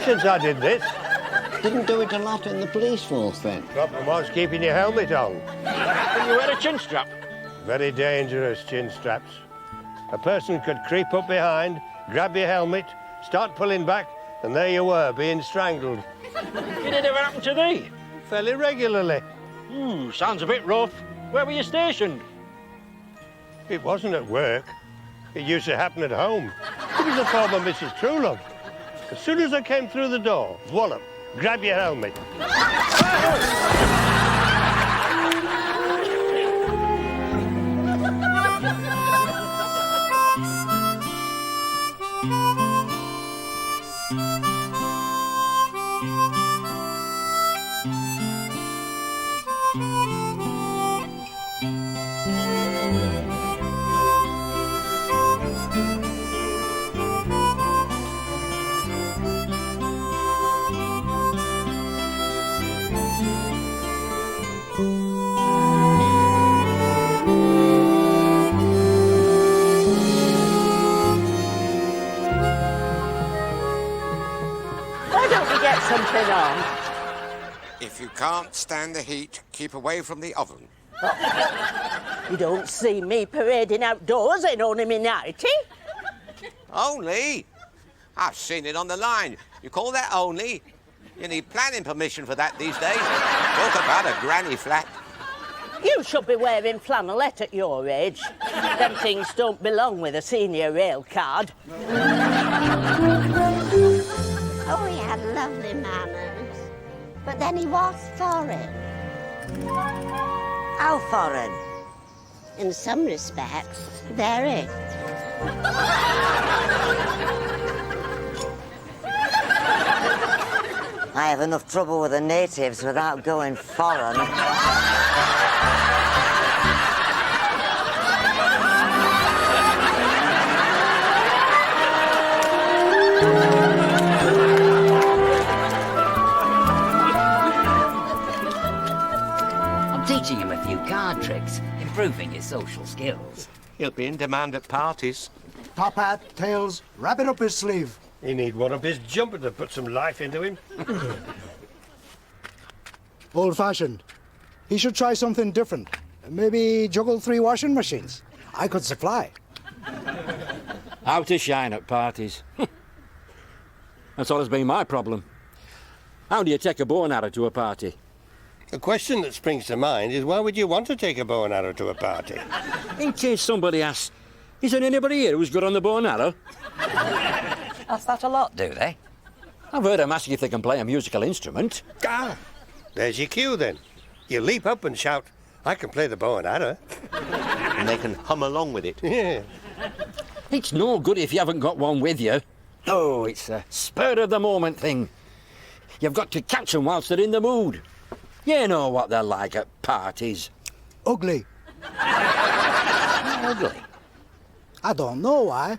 since I did this. Didn't do it a lot in the police force, then? Problem was keeping your helmet on. Can you wear a chin strap? Very dangerous, chin straps. A person could creep up behind, grab your helmet, start pulling back, and there you were, being strangled. Did it ever happen to thee? Fairly regularly. Sounds a bit rough. Where were you stationed? It wasn't at work. It used to happen at home. It was a former Mrs. Truelove. As soon as I came through the door, wallop, grab your helmet. Something on. If you can't stand the heat, keep away from the oven. You don't see me parading outdoors in only me nightie. Only? I've seen it on the line. You call that only? You need planning permission for that these days. Talk about a granny flat. You should be wearing flannelette at your age. Them things don't belong with a senior rail card. Oh, he had lovely manners. But then he was foreign. How foreign? In some respects, very. I have enough trouble with the natives without going foreign. Teaching him a few card tricks, improving his social skills. He'll be in demand at parties. Top hat, tails, wrap it up his sleeve. You need one of his jumper to put some life into him. Old-fashioned. He should try something different. Maybe juggle 3 washing machines. I could supply. How to shine at parties. That's always been my problem. How do you take a bow and arrow to a party? The question that springs to mind is, why would you want to take a bow and arrow to a party? In case somebody asks, is there anybody here who's good on the bow and arrow? Ask that a lot, do they? I've heard them asking if they can play a musical instrument. Ah, there's your cue then. You leap up and shout, I can play the bow and arrow. And they can hum along with it. Yeah. It's no good if you haven't got one with you. Oh, it's a spur of the moment thing. You've got to catch them whilst they're in the mood. You know what they're like at parties. Ugly. Ugly. I don't know why.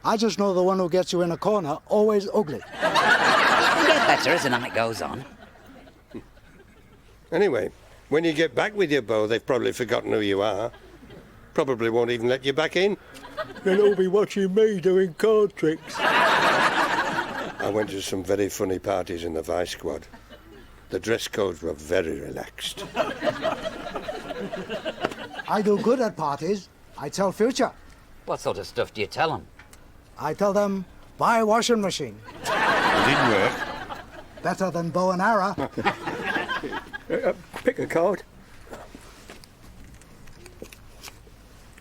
I just know the one who gets you in a corner, always ugly. It'll get better as the night goes on. Anyway, when you get back with your bow, they've probably forgotten who you are. Probably won't even let you back in. They'll all be watching me doing card tricks. I went to some very funny parties in the Vice Squad. The dress codes were very relaxed. I do good at parties. I tell future. What sort of stuff do you tell them? I tell them, buy a washing machine. It didn't work. Better than bow and arrow. Pick a card.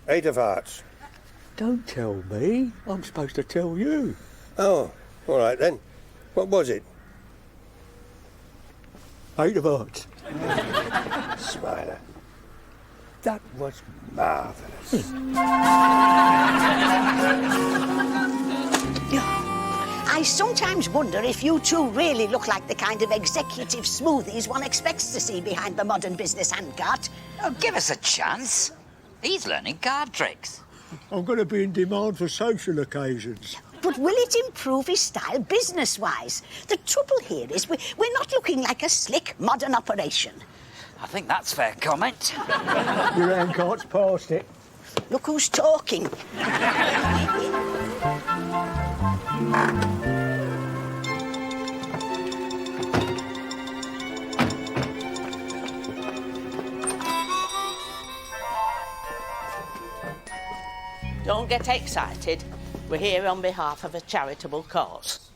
8 of hearts. Don't tell me. I'm supposed to tell you. Oh, all right then. What was it? 8 of hearts. Smiler. That was marvellous. I sometimes wonder if you two really look like the kind of executive smoothies one expects to see behind the modern business handcart. Oh, give us a chance. He's learning card tricks. I'm going to be in demand for social occasions. But will it improve his style business-wise? The trouble here is we're not looking like a slick, modern operation. I think that's fair comment. Your handcart's past it. Look who's talking. don't get excited. We're here on behalf of a charitable cause.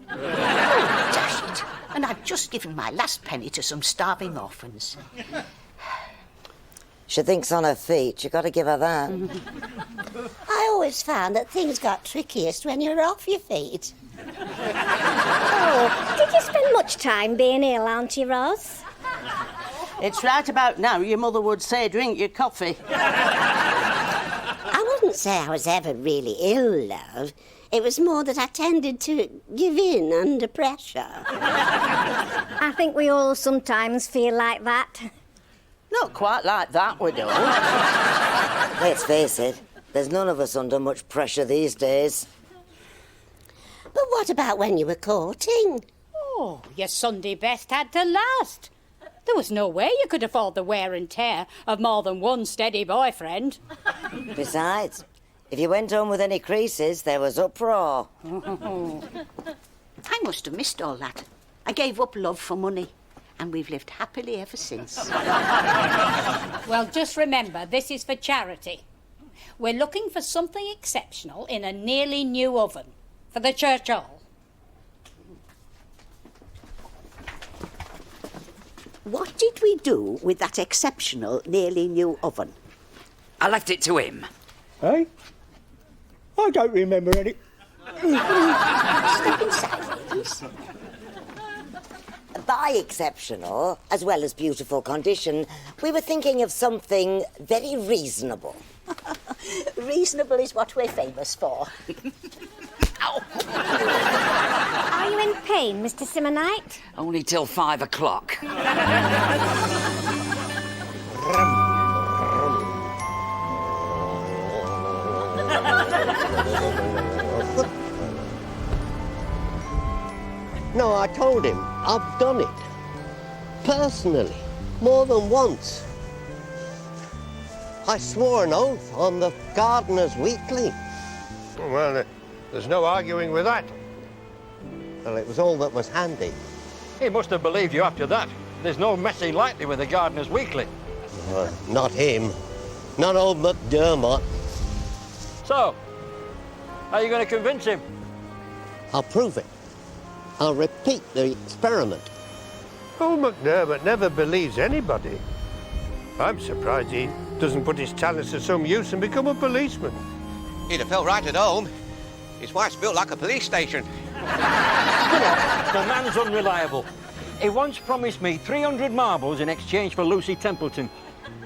Dash it. And I've just given my last penny to some starving orphans. She thinks on her feet. You got to give her that. I always found that things got trickiest when you're off your feet. Oh, did you spend much time being ill, Auntie Ros? It's right about now your mother would say drink your coffee. I wouldn't say I was ever really ill, love. It was more that I tended to give in under pressure. I think we all sometimes feel like that. Not quite like that, we don't. Let's face it, there's none of us under much pressure these days. But what about when you were courting? Oh, your Sunday best had to last. There was no way you could afford the wear and tear of more than one steady boyfriend. Besides, if you went home with any creases, there was uproar. I must have missed all that. I gave up love for money, and we've lived happily ever since. Well, just remember, this is for charity. We're looking for something exceptional in a nearly new oven for the church hall. What did we do with that exceptional, nearly new oven? I left it to him. Eh? I don't remember any. Step inside, ladies. By exceptional, as well as beautiful condition, we were thinking of something very reasonable. Reasonable is what we're famous for. Are you in pain, Mr. Simonite? Only till 5 o'clock. No, I told him I've done it. Personally. More than once. I swore an oath on the Gardener's Weekly. Well, there's no arguing with that. Well, it was all that was handy. He must have believed you after that. There's no messy likely with the Gardener's Weekly. Not him. Not old McDermott. So, how are you going to convince him? I'll prove it. I'll repeat the experiment. Old McDermott never believes anybody. I'm surprised he doesn't put his talents to some use and become a policeman. He'd have felt right at home. His wife's built like a police station. The man's unreliable. He once promised me 300 marbles in exchange for Lucy Templeton,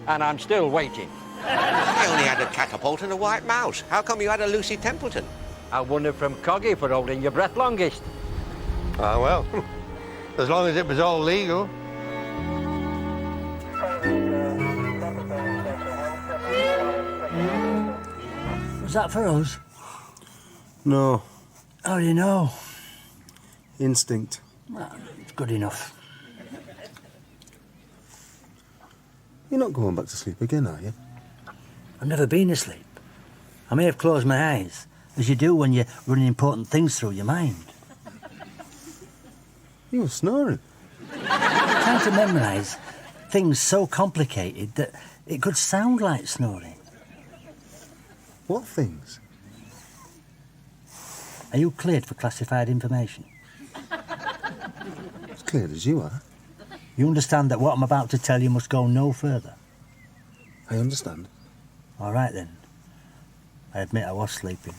and I'm still waiting. I only had a catapult and a white mouse. How come you had a Lucy Templeton? I won it from Coggy for holding your breath longest. Ah, well, as long as it was all legal. Was that for us? No. How do you know? Instinct. Well, it's good enough. You're not going back to sleep again, are you? I've never been asleep. I may have closed my eyes, as you do when you're running important things through your mind. You were snoring. Trying to memorise things so complicated that it could sound like snoring. What things? Are you cleared for classified information? As clear as you are. You understand that what I'm about to tell you must go no further? I understand. All right, then. I admit I was sleeping.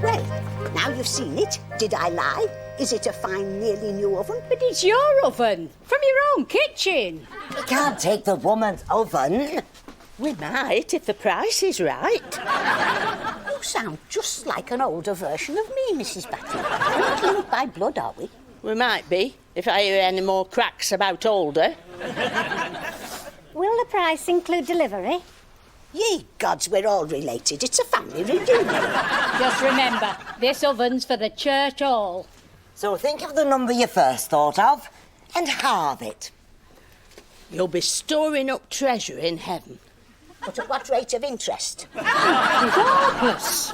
Well, now you've seen it. Did I lie? Is it a fine, nearly new oven? But it's your oven, from your own kitchen. We can't take the woman's oven. We might, if the price is right. You sound just like an older version of me, Mrs. Batty. We're not linked by blood, are we? We might be, if I hear any more cracks about older. Will the price include delivery? Ye gods, we're all related. It's a family reunion. Just remember, this oven's for the church hall. So think of the number you first thought of and halve it. You'll be storing up treasure in heaven. But at what rate of interest? Regardless.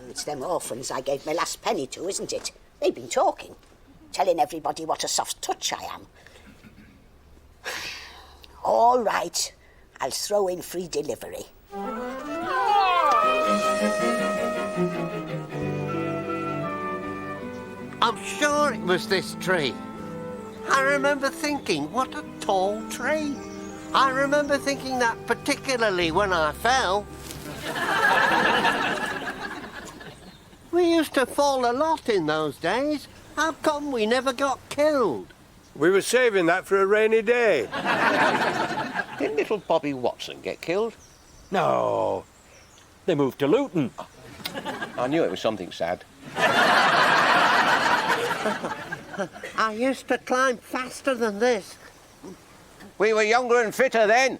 It's them orphans I gave my last penny to, isn't it? They've been talking, telling everybody what a soft touch I am. All right. I'll throw in free delivery. I'm sure it was this tree. I remember thinking, what a tall tree. I remember thinking that particularly when I fell. We used to fall a lot in those days. How come we never got killed? We were saving that for a rainy day. Didn't little Bobby Watson get killed? No. They moved to Luton. I knew it was something sad. I used to climb faster than this. We were younger and fitter then.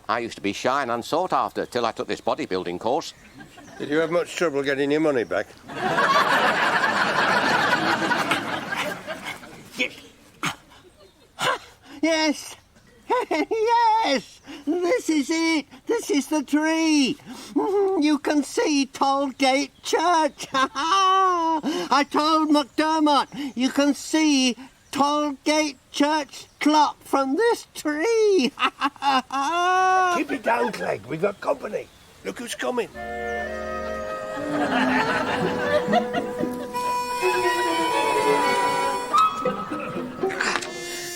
I used to be shy and unsought after till I took this bodybuilding course. Did you have much trouble getting your money back? Yes. Yes. This is it. This is the tree. You can see Tollgate Church. I told McDermott you can see Tollgate Church clock from this tree. Keep it down, Clegg. We've got company. Look who's coming.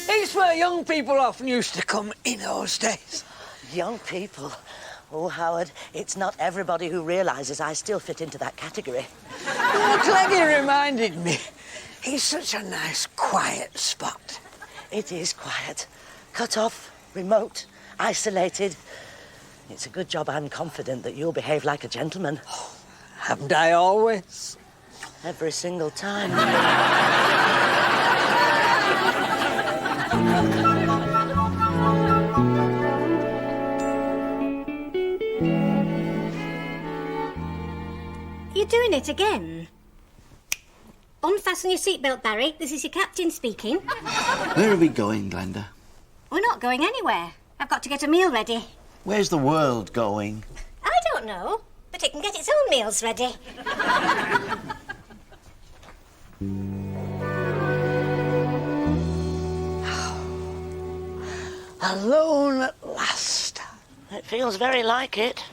It's where young people often used to come in those days. Young people? Oh, Howard, it's not everybody who realises I still fit into that category. Oh, Cleggy reminded me. He's such a nice, quiet spot. It is quiet. Cut off, remote, isolated. It's a good job I'm confident that you'll behave like a gentleman. Oh, haven't I always? Every single time. You're doing it again. Unfasten your seatbelt, Barry. This is your captain speaking. Where are we going, Glenda? We're not going anywhere. I've got to get a meal ready. Where's the world going? I don't know, but it can get its own meals ready. Alone at last. It feels very like it.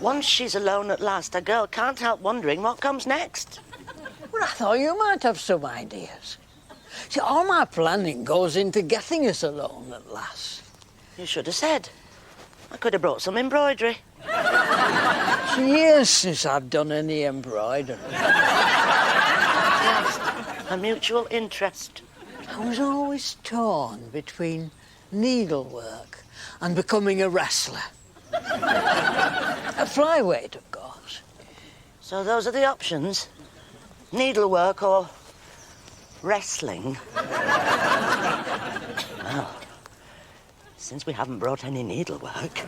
Once she's alone at last, a girl can't help wondering what comes next. Well, I thought you might have some ideas. See, all my planning goes into getting us alone at last. You should have said. I could have brought some embroidery. It's years since I've done any embroidery. A mutual interest. I was always torn between needlework and becoming a wrestler. A flyweight, of course. So those are the options? Needlework or wrestling? Well, since we haven't brought any needlework...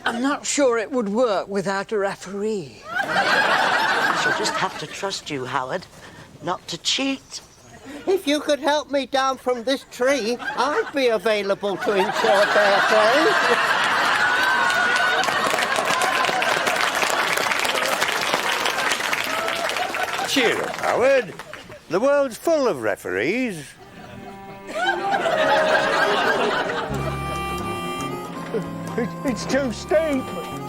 I'm not sure it would work without a referee. I shall just have to trust you, Howard, not to cheat. If you could help me down from this tree, I'd be available to ensure fair play. Cheer up, Howard. The world's full of referees. It's too steep.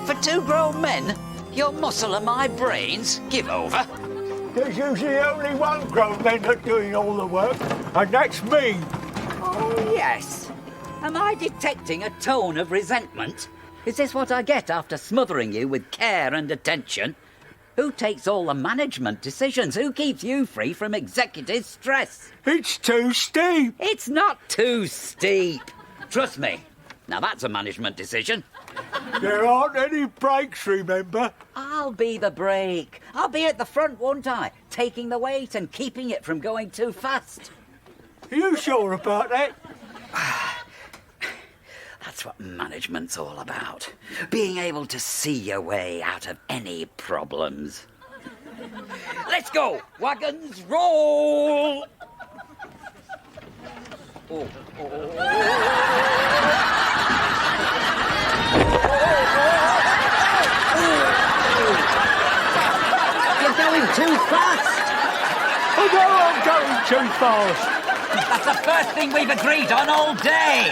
For two grown men? Your muscle and my brains? Give over. There's usually only one grown man that's doing all the work, and that's me. Oh, yes. Am I detecting a tone of resentment? Is this what I get after smothering you with care and attention? Who takes all the management decisions? Who keeps you free from executive stress? It's too steep. It's not too steep. Trust me. Now that's a management decision. There aren't any brakes, remember? I'll be the brake. I'll be at the front, won't I? Taking the weight and keeping it from going too fast. Are you sure about that? That's what management's all about. Being able to see your way out of any problems. Let's go! Wagons, roll! Oh, You're going too fast. I know I'm going fast. That's the first thing we've agreed on all day.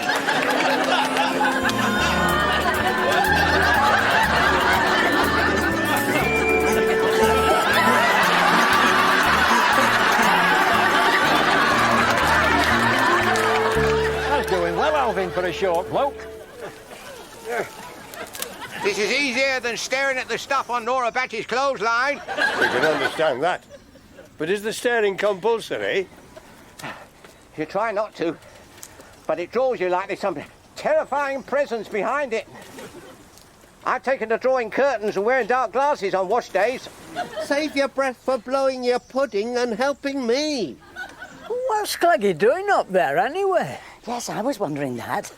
That's doing well, Alvin, for a short bloke. This is easier than staring at the stuff on Nora Batty's clothesline. We can understand that. But is the staring compulsory? You try not to, but it draws you like there's some terrifying presence behind it. I've taken to drawing curtains and wearing dark glasses on wash days. Save your breath for blowing your pudding and helping me. What's Cleggy doing up there, anyway? Yes, I was wondering that.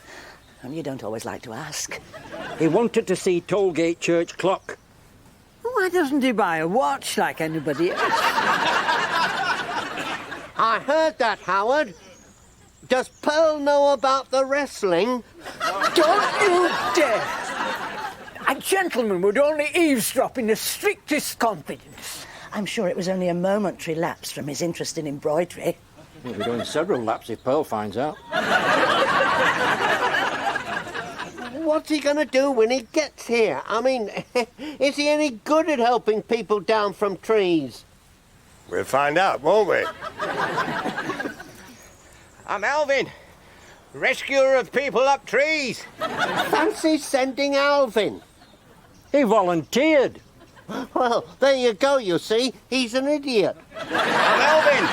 And you don't always like to ask. He wanted to see Tollgate Church clock. Why doesn't he buy a watch like anybody else? I heard that, Howard. Does Pearl know about the wrestling? Don't you dare! A gentleman would only eavesdrop in the strictest confidence. I'm sure it was only a momentary lapse from his interest in embroidery. We'll be doing several laps if Pearl finds out. What's he going to do when he gets here? I mean, is he any good at helping people down from trees? We'll find out, won't we? I'm Alvin, rescuer of people up trees. Fancy sending Alvin. He volunteered. Well, there you go, you see. He's an idiot. I'm Alvin,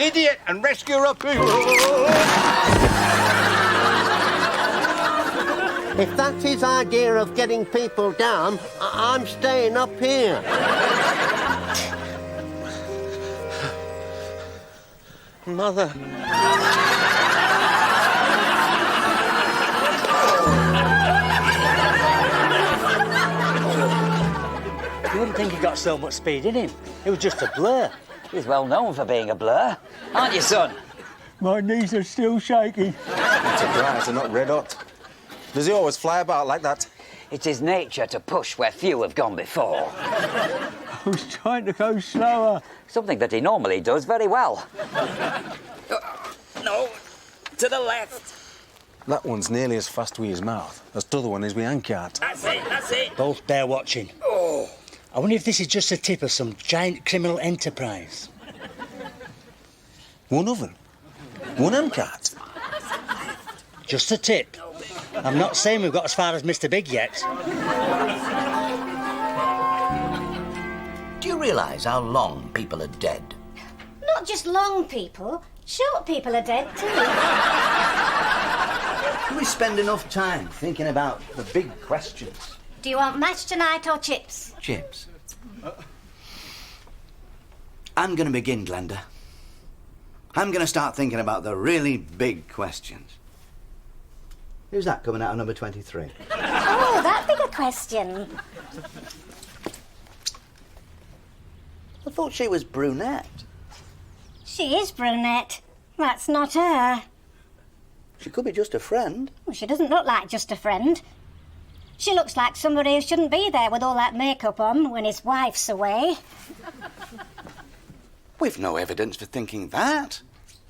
idiot and rescuer of people. If that's his idea of getting people down, I'm staying up here. Mother. You wouldn't think he got so much speed in him. It was just a blur. He's well known for being a blur. Aren't you, son? My knees are still shaky. I'm surprised they're not red hot. Does he always fly about like that? It's his nature to push where few have gone before. I was trying to go slower. Something that he normally does very well. No, to the left. That one's nearly as fast with his mouth as the other one is with handcart. That's it, that's it. Both bear watching. Oh. I wonder if this is just a tip of some giant criminal enterprise. One oven? One handcart? Just a tip. I'm not saying we've got as far as Mr. Big yet. Do you realise how long people are dead? Not just long people, short people are dead too. Do we spend enough time thinking about the big questions? Do you want mash tonight or chips? Chips. I'm going to begin, Glenda. I'm going to start thinking about the really big questions. Who's that coming out of number 23? Oh, that big a question. I thought she was brunette. She is brunette. That's not her. She could be just a friend. Well, she doesn't look like just a friend. She looks like somebody who shouldn't be there with all that makeup on when his wife's away. We've no evidence for thinking that.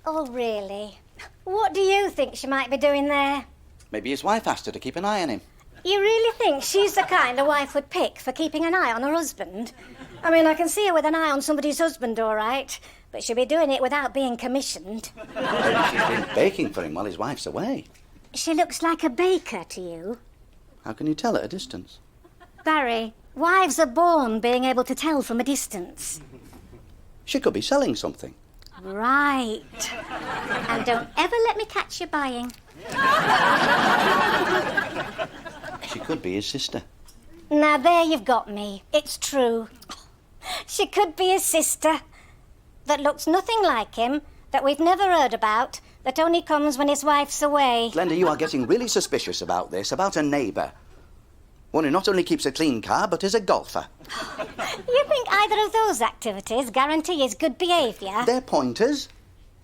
Oh, really? What do you think she might be doing there? Maybe his wife asked her to keep an eye on him. You really think she's the kind a wife would pick for keeping an eye on her husband? I mean, I can see her with an eye on somebody's husband, all right, but she'll be doing it without being commissioned. She's been baking for him while his wife's away. She looks like a baker to you. How can you tell at a distance? Barry, wives are born being able to tell from a distance. She could be selling something. Right. And don't ever let me catch you buying. She could be his sister. Now, there you've got me. It's true. She could be his sister that looks nothing like him, that we've never heard about, that only comes when his wife's away. Glenda, you are getting really suspicious about this, about a neighbour. One who not only keeps a clean car, but is a golfer. You think either of those activities guarantee his good behaviour? They're pointers.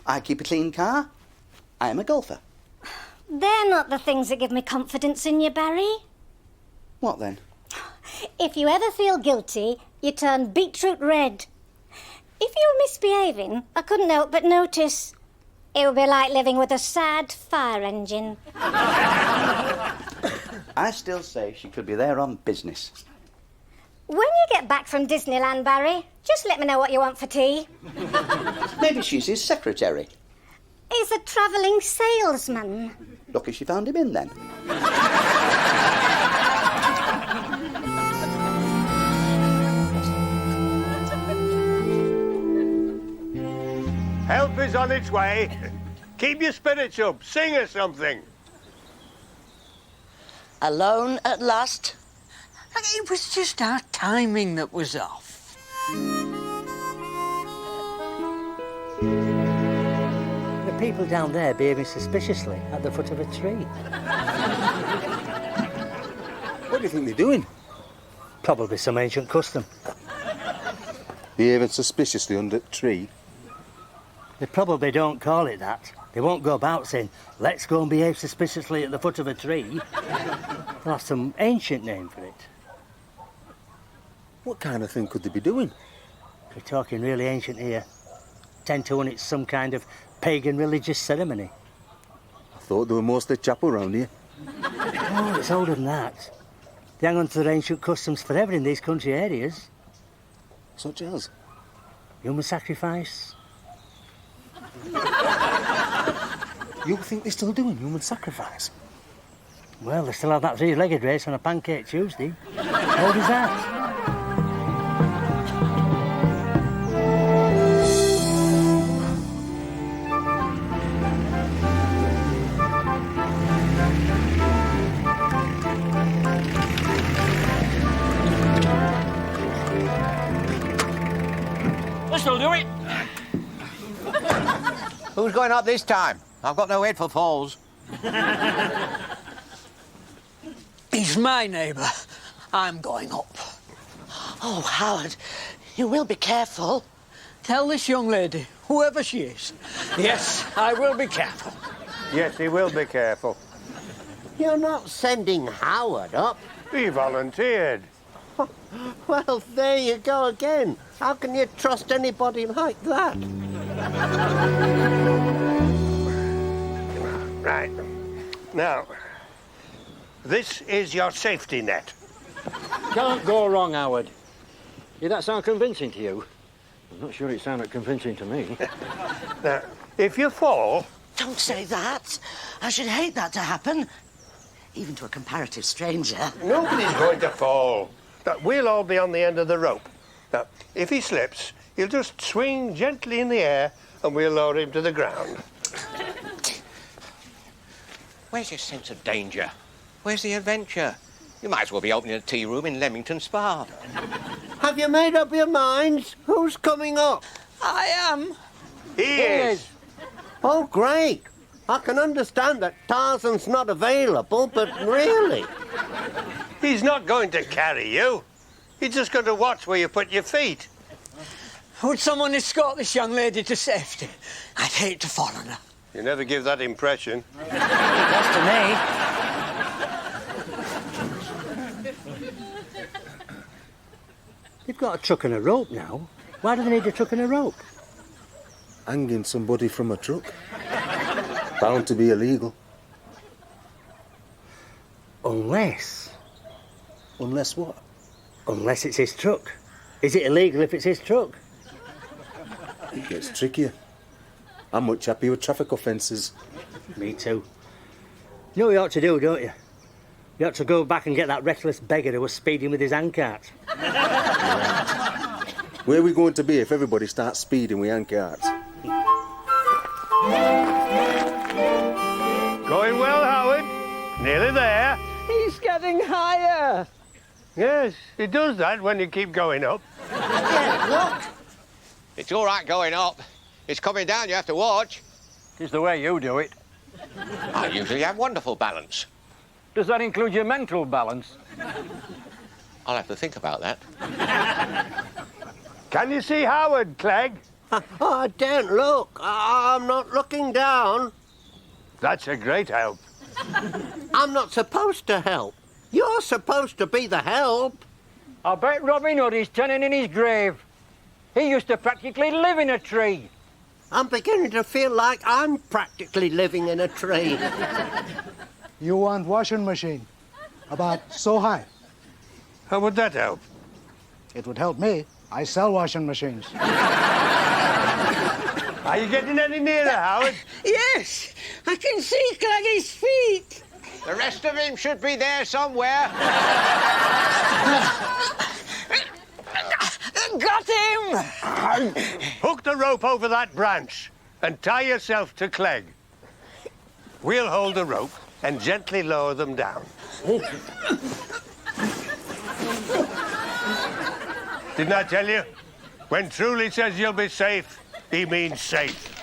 I keep a clean car. I am a golfer. They're not the things that give me confidence in you, Barry. What then? If you ever feel guilty, you turn beetroot red. If you were misbehaving, I couldn't help but notice. It would be like living with a sad fire engine. I still say she could be there on business. When you get back from Disneyland, Barry, just let me know what you want for tea. Maybe she's his secretary. He's a travelling salesman. Lucky she found him in then. Help is on its way. Keep your spirits up. Sing us something. Alone at last? It was just our timing that was off. The people down there behaving suspiciously at the foot of a tree. What do you think they're doing? Probably some ancient custom. Behaving suspiciously under a tree? They probably don't call it that. They won't go about saying, let's go and behave suspiciously at the foot of a tree. They'll have some ancient name for it. What kind of thing could they be doing? We're talking really ancient here. 10 to 1, it's some kind of pagan religious ceremony. I thought they were mostly chapel round here. Oh, it's older than that. They hang on to their ancient customs forever in these country areas. Such as? Human sacrifice. You think they're still doing human sacrifice? Well, they still have that three-legged race on a Pancake Tuesday. How old is that? This'll do it. Who's going up this time? I've got no head for falls. He's my neighbour. I'm going up. Oh, Howard, you will be careful. Tell this young lady, whoever she is, yes, I will be careful. Yes, he will be careful. You're not sending Howard up. He volunteered. Well, there you go again. How can you trust anybody like that? Right. Now, this is your safety net. Can't go wrong, Howard. Did that sound convincing to you? I'm not sure it sounded convincing to me. Now, if you fall... Don't say that. I should hate that to happen. Even to a comparative stranger. Nobody's going to fall. We'll all be on the end of the rope. Now, if he slips, he'll just swing gently in the air and we'll lower him to the ground. Where's your sense of danger? Where's the adventure? You might as well be opening a tea room in Leamington Spa. Have you made up your minds? Who's coming up? I am. He is. Oh, great. I can understand that Tarzan's not available, but really... He's not going to carry you. He's just going to watch where you put your feet. Would someone escort this young lady to safety? I'd hate to fall on her. You never give that impression. That's to me. They've got a truck and a rope now. Why do they need a truck and a rope? Hanging somebody from a truck. Bound to be illegal. Unless... Unless what? Unless it's his truck. Is it illegal if it's his truck? It gets trickier. I'm much happier with traffic offences. Me too. You know what you ought to do, don't you? You ought to go back and get that reckless beggar who was speeding with his handcart. Where are we going to be if everybody starts speeding with handcarts? Going well, Howard. Nearly there. He's getting higher. Yes, it does that when you keep going up. Look! It's all right going up. It's coming down, you have to watch. It's the way you do it. I usually have wonderful balance. Does that include your mental balance? I'll have to think about that. Can you see Howard, Clegg? Oh, don't look. I'm not looking down. That's a great help. I'm not supposed to help. You're supposed to be the help. I bet Robin Hood is turning in his grave. He used to practically live in a tree. I'm beginning to feel like I'm practically living in a tree. You want washing machine? About so high. How would that help? It would help me. I sell washing machines. Are you getting any nearer, Howard? Yes, I can see Claggy's feet. The rest of him should be there somewhere. Got him! Hook the rope over that branch and tie yourself to Clegg. We'll hold the rope and gently lower them down. Didn't I tell you? When Truly says you'll be safe, he means safe.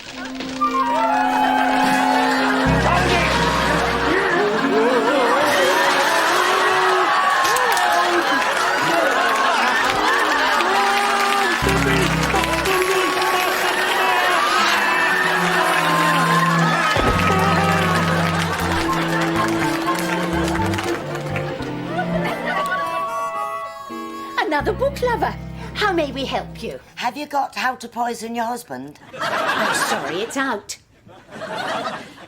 Another book lover. How may we help you? Have you got How to Poison Your Husband? Oh, sorry, it's out.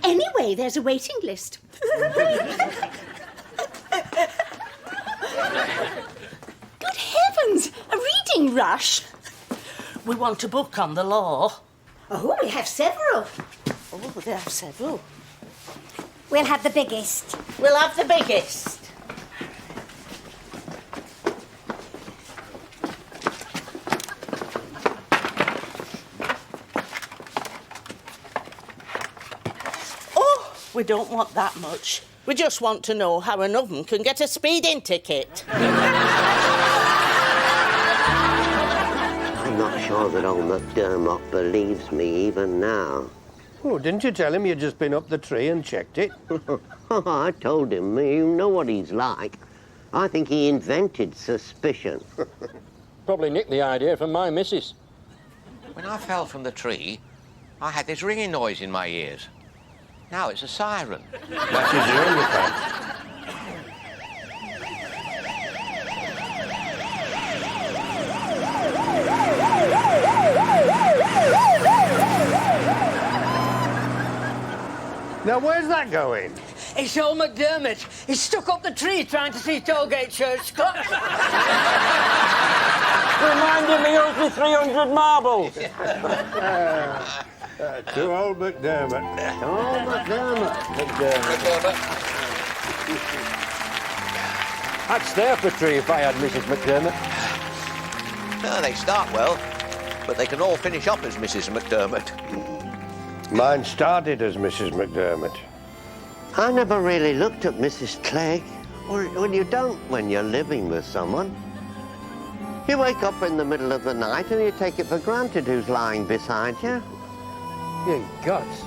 Anyway, there's a waiting list. Good heavens! A reading rush? We want a book on the law. Oh, we have several. Oh, they have several. We'll have the biggest. We'll have the biggest. We don't want that much. We just want to know how an oven can get a speeding ticket. I'm not sure that old McDermott believes me even now. Oh, didn't you tell him you'd just been up the tree and checked it? I told him, you know what he's like. I think he invented suspicion. Probably nicked the idea from my missus. When I fell from the tree, I had this ringing noise in my ears. Now it's a siren. That is the only fact. Now, where's that going? It's old McDermott. He's stuck up the tree trying to see Tollgate Church clock. Remind him he owes me 300 marbles. To old McDermott. Oh, McDermott. I'd stay up a tree if I had Mrs. McDermott. No, they start well, but they can all finish up as Mrs. McDermott. Mine started as Mrs. McDermott. I never really looked at Mrs. Clegg. Well, you don't when you're living with someone. You wake up in the middle of the night and you take it for granted who's lying beside you. Ye gods.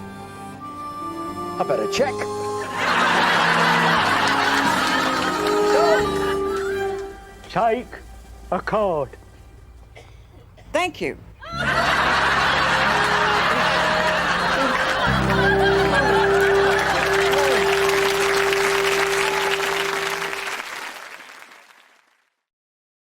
I better check. Take a card. Thank you.